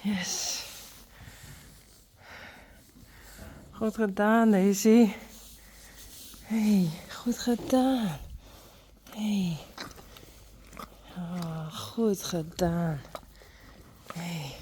Yes. Goed gedaan, Daisy. Hey, goed gedaan. Hey. Oh, goed gedaan. Hey.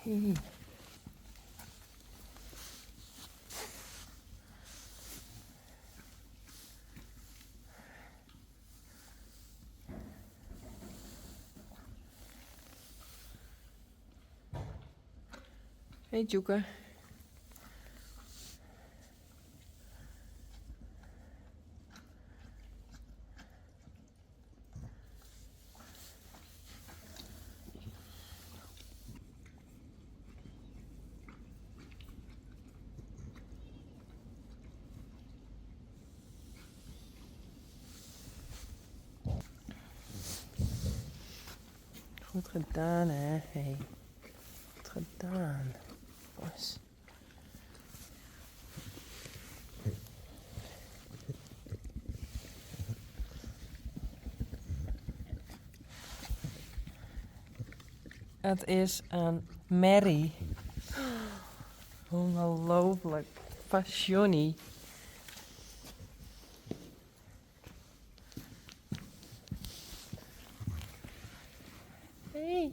Hey. Hey, Joeke. Goed gedaan, hè? Hey. Goed gedaan. Bos. Het is een merrie. Ongelooflijk. Passionie. Hey.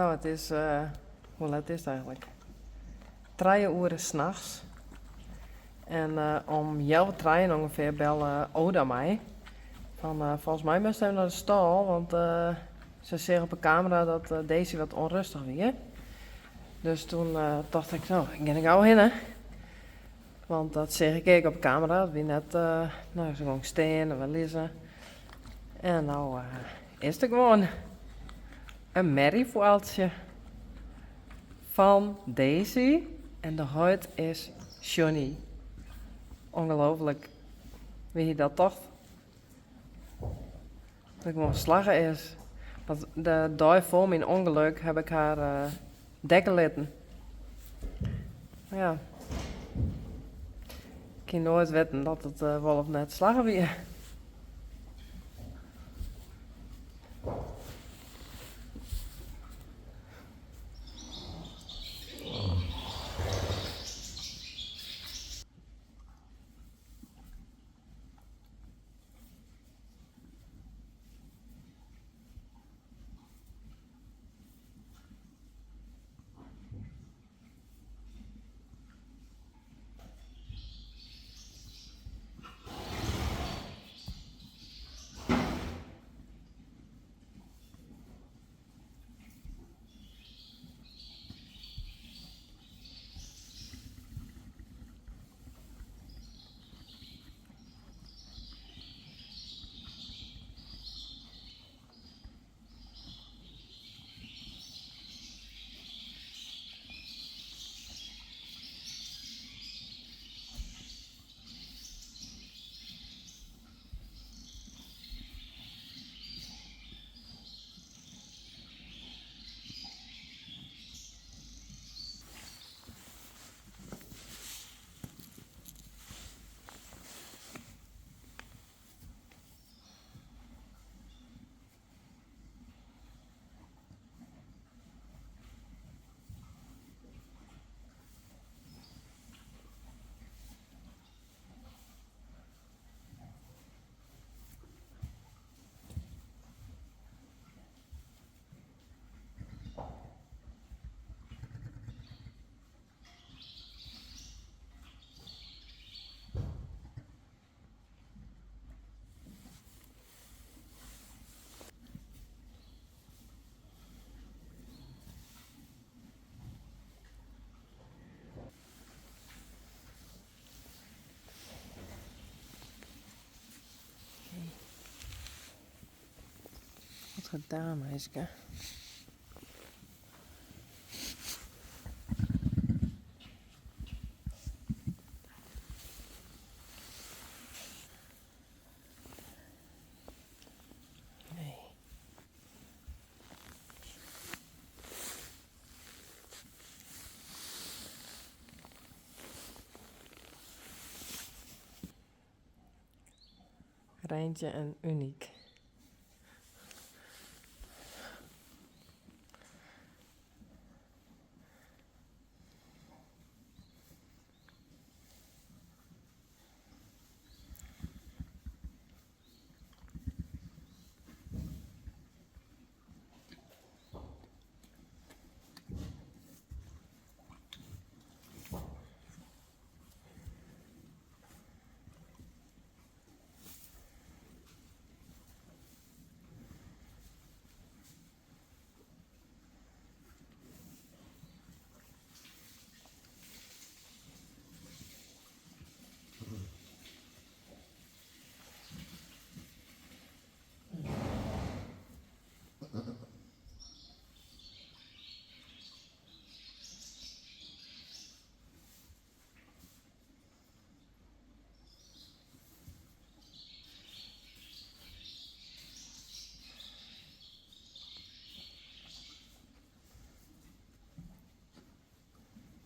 Nou, het is, hoe laat is het eigenlijk? 3 uur 's nachts. En om 11:30 ongeveer bellen Oda mij. Van, volgens mij moest hij naar de stal, want ze zeggen op de camera dat Daisy wat onrustig weer. Dus toen dacht ik, nou, ik ga er gauw heen, hè. Want dat zeg ik op de camera, dat wie net, nou, ze gewoon staan en wel lezen. En nou is er gewoon een merrievoeltje van Daisy en de huid is Johnny. Ongelooflijk. Wie je dat dacht? Dat ik gewoon slagen is. Want de dag voor mijn ongeluk heb ik haar dekken laten. Ja. Ik kan nooit weten dat het wel of net slagen weer. Wat gedaan, meisje. Nee. Rijntje en Uniek.